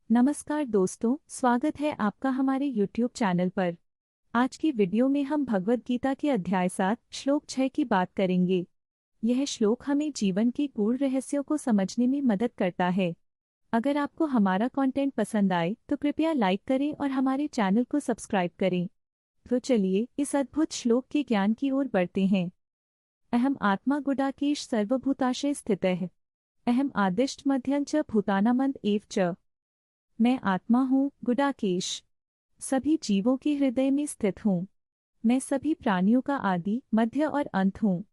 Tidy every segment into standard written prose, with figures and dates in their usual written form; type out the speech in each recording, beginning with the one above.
नमस्कार दोस्तों, स्वागत है आपका हमारे YouTube चैनल पर। आज की वीडियो में हम भगवद गीता के अध्याय 7 श्लोक 6 की बात करेंगे। यह श्लोक हमें जीवन के गूढ़ रहस्यों को समझने में मदद करता है। अगर आपको हमारा कंटेंट पसंद आए तो कृपया लाइक करें और हमारे चैनल को सब्सक्राइब करें। तो चलिए इस अद्भुत श्लोक के ज्ञान की ओर बढ़ते हैं। अहम आत्मा गुडाकेश सर्वभूताशय स्थितः। अहम आदिष्ट मध्यं च भूतानामंत एव च। मैं आत्मा हूँ, गुडाकेश, सभी जीवों के हृदय में स्थित हूँ। मैं सभी प्राणियों का आदि, मध्य और अंत हूँ।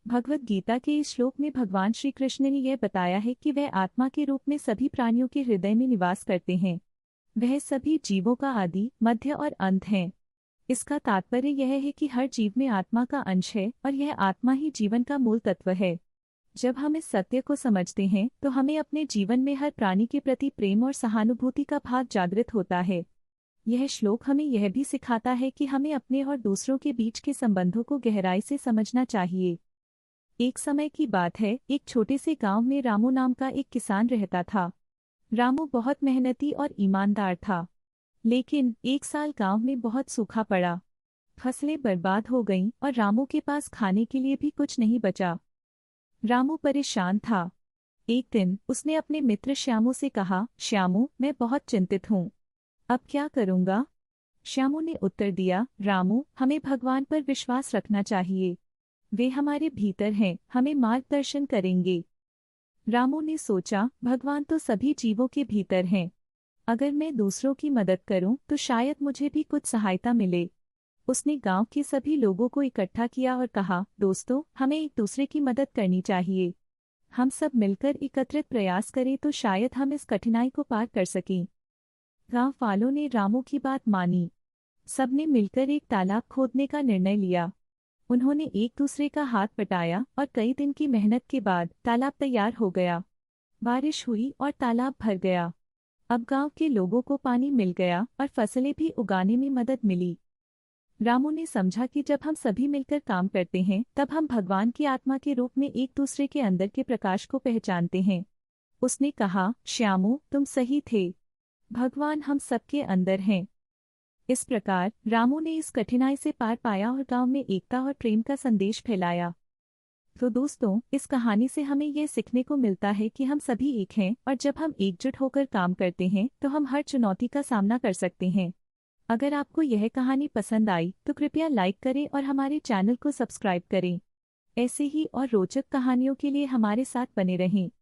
भगवद गीता के इस श्लोक में भगवान श्री कृष्ण ने यह बताया है कि वह आत्मा के रूप में सभी प्राणियों के हृदय में निवास करते हैं। वह सभी जीवों का आदि, मध्य और अंत हैं। इसका तात्पर्य यह है कि हर जीव में आत्मा का अंश है और यह आत्मा ही जीवन का मूल तत्व है। जब हम इस सत्य को समझते हैं तो हमें अपने जीवन में हर प्राणी के प्रति प्रेम और सहानुभूति का भाव जागृत होता है। यह श्लोक हमें यह भी सिखाता है कि हमें अपने और दूसरों के बीच के संबंधों को गहराई से समझना चाहिए। एक समय की बात है, एक छोटे से गांव में रामू नाम का एक किसान रहता था। रामू बहुत मेहनती और ईमानदार था, लेकिन एक साल गांव में बहुत सूखा पड़ा। फसलें बर्बाद हो गईं और रामू के पास खाने के लिए भी कुछ नहीं बचा। रामू परेशान था। एक दिन उसने अपने मित्र श्यामू से कहा, श्यामू, मैं बहुत चिंतित हूँ। अब क्या करूँगा? श्यामू ने उत्तर दिया, रामू, हमें भगवान पर विश्वास रखना चाहिए। वे हमारे भीतर हैं, हमें मार्गदर्शन करेंगे। रामू ने सोचा, भगवान तो सभी जीवों के भीतर हैं। अगर मैं दूसरों की मदद करूं तो शायद मुझे भी कुछ सहायता मिले। उसने गांव के सभी लोगों को इकट्ठा किया और कहा, दोस्तों, हमें एक दूसरे की मदद करनी चाहिए। हम सब मिलकर एकत्रित प्रयास करें तो शायद हम इस कठिनाई को पार कर सकें। गांव वालों ने रामू की बात मानी। सबने मिलकर एक तालाब खोदने का निर्णय लिया। उन्होंने एक दूसरे का हाथ बटाया और कई दिन की मेहनत के बाद तालाब तैयार हो गया। बारिश हुई और तालाब भर गया। अब गांव के लोगों को पानी मिल गया और फसलें भी उगाने में मदद मिली। रामू ने समझा कि जब हम सभी मिलकर काम करते हैं तब हम भगवान की आत्मा के रूप में एक दूसरे के अंदर के प्रकाश को पहचानते हैं। उसने कहा, श्यामू, तुम सही थे। भगवान हम सबके अंदर हैं। इस प्रकार रामू ने इस कठिनाई से पार पाया और गांव में एकता और प्रेम का संदेश फैलाया। तो दोस्तों, इस कहानी से हमें यह सीखने को मिलता है कि हम सभी एक हैं और जब हम एकजुट होकर काम करते हैं तो हम हर चुनौती का सामना कर सकते हैं। अगर आपको यह कहानी पसंद आई तो कृपया लाइक करें और हमारे चैनल को सब्सक्राइब करें। ऐसे ही और रोचक कहानियों के लिए हमारे साथ बने रहें।